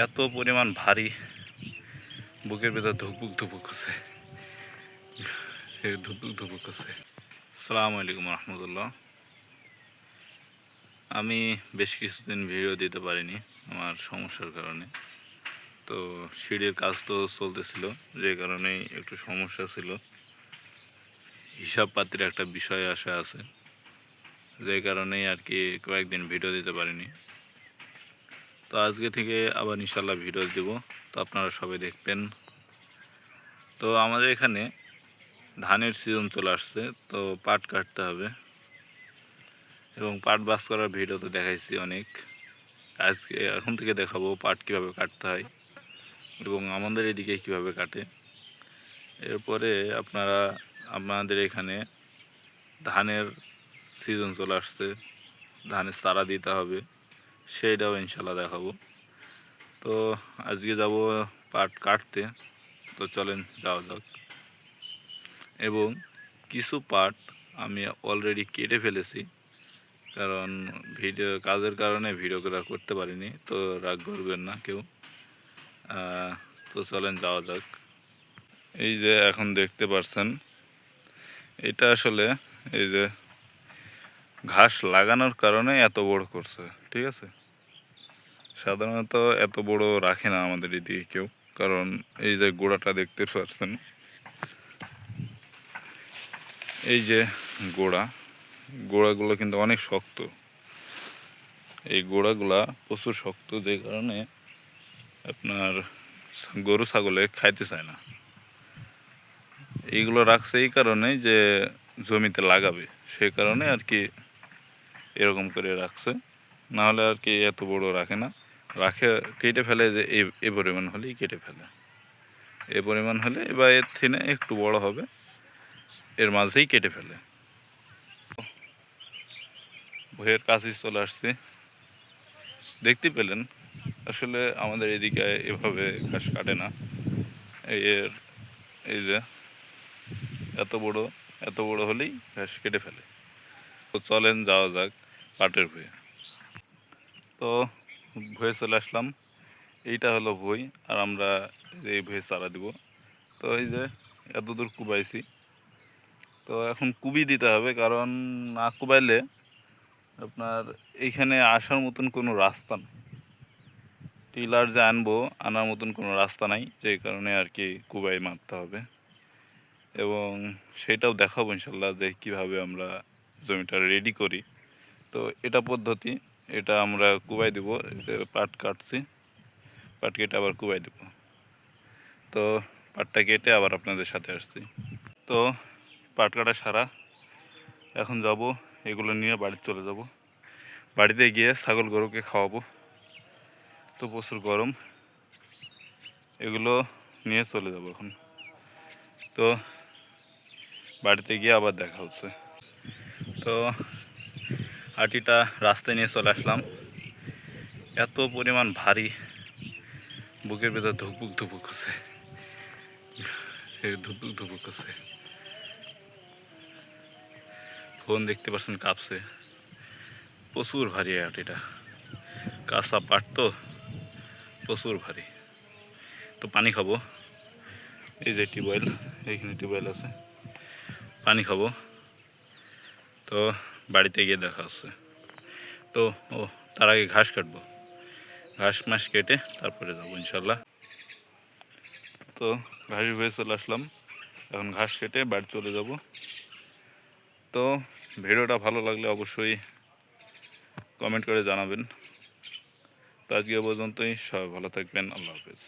এত পরিমাণ ভারী, বুকের ভিতর ধুকপুক ধুপুক করছে, ধুকপুক ধুপুক করছে। আসসালামু আলাইকুম রহমতুল্লাহ। আমি বেশ কিছুদিন ভিডিও দিতে পারিনি আমার সমস্যার কারণে। তো সিঁড়ির কাজ তো চলতেছিল, যে কারণেই একটু সমস্যা ছিল। হিসাবপাতির একটা বিষয় আছে, যে কারণেই আর কি কয়েকদিন ভিডিও দিতে পারিনি। তো আজকে থেকে আবার ইনশাল্লাহ ভিডিও দেব, তো আপনারা সবাই দেখবেন। তো আমাদের এখানে ধানের সিজন চলে আসছে, তো পাট কাটতে হবে এবং পাট বাস করার ভিডিও তো দেখাইছি অনেক। আজকে এখন থেকে দেখাবো পাট কীভাবে কাটতে হয় এবং আমাদের এদিকে কীভাবে কাটে। এরপরে আপনাদের এখানে ধানের সিজন চলে আসছে, ধানের চারা দিতে হবে, সেইটাও ইনশাল্লাহ দেখাবো। তো আজকে যাব পাট কাটতে, তো চলেন যাওয়া যাক। এবং কিছু পাট আমি অলরেডি কেটে ফেলেছি, কারণ কাজের কারণে ভিডিও করতে পারিনি, তো রাগ করবেন না কেউ। তো চলেন যাওয়া যাক। এই যে এখন দেখতে পাচ্ছেন, এটা আসলে এই যে ঘাস লাগানোর কারণে এত বড় করছে, ঠিক আছে। সাধারণত এত বড় রাখে না আমাদের এদিকে কেউ, কারণ এই যে গোড়াটা দেখতে পাচ্ছেন, এই যে গোড়াগুলো কিন্তু অনেক শক্ত। এই গোড়াগুলা প্রচুর শক্ত, যে কারণে আপনার গরু ছাগলে খাইতে চায় না। এইগুলো রাখছে এই কারণে যে জমিতে লাগাবে, সেই কারণে আর কি এরকম করে রাখছে। না হলে আর কি এত বড় রাখে না, কেটে ফেলে যে এই পরিমাণ হলেই কেটে ফেলে। এই পরিমাণ হলে বা এর থেকে একটু বড় হবে, এর মাঝেই কেটে ফেলে। ভয়ের কাছে চলে আসছে, দেখতে পেলেন। আসলে আমাদের এদিকে এভাবে ঘাস কাটে না। এই যে এত বড় হলেই ঘাস কেটে ফেলে। তো চলেন যাওয়া যাক পাটের ভুঁয়ে। তো ভুঁয়ে চলে আসলাম, এইটা হলো ভুঁই, আর আমরা এই ভুঁয়ে চারা দিব। তো এই যে এত দূর কুবাইছি, তো এখন কুবি দিতে হবে, কারণ না কুবাইলে আপনার এইখানে আসার মতন কোনো রাস্তা নেই। টিলার যে আনার মতন কোনো রাস্তা নাই, যেই কারণে আর কি কুবাই মারতে হবে। এবং সেটাও দেখাবো ইনশাল্লাহ যে কীভাবে আমরা জমিটা রেডি করি। তো এটা পদ্ধতি, এটা আমরা কুবাই দেব। পাট কাটছি, পাট কেটে আবার কুবাই দেব। তো পাটটা কেটে আবার আপনাদের সাথে আসছি। তো পাট কাটা সারা, এখন যাব এগুলো নিয়ে বাড়িতে চলে যাব। বাড়িতে গিয়ে ছাগল গরুকে খাওয়াবো। তো প্রচুর গরম, এগুলো নিয়ে চলে যাব এখন। তো বাড়িতে গিয়ে আবার দেখা হচ্ছে। তো আটিটা রাস্তায় নিয়ে চলে আসলাম। এত পরিমাণ ভারী, বুকের ভিতর ধুকপুক ধুপুক করছে, ধুকপুক ধুপুক করছে। ফোন দেখতে পাচ্ছেন কাঁপছে, প্রচুর ভারী আটিটা। কাঁচা পাট তো প্রচুর ভারী। তো পানি খাবো, এই যে টিউবওয়েল, এইখানে টিউবওয়েল আছে, পানি খাবো। তো বাড়িতে গিয়ে দেখা হচ্ছে। তো তার আগে ঘাস কাটবো, ঘাস মাস কেটে তারপরে যাবো ইনশাল্লাহ। তো ঘাস হয়ে চলে আসলাম, এখন ঘাস কেটে বাড়ি চলে যাব। তো ভিডিওটা ভালো লাগলে অবশ্যই কমেন্ট করে জানাবেন। তো আজকে পর্যন্তই, সবাই ভালো থাকবেন, আল্লাহ হাফেজ।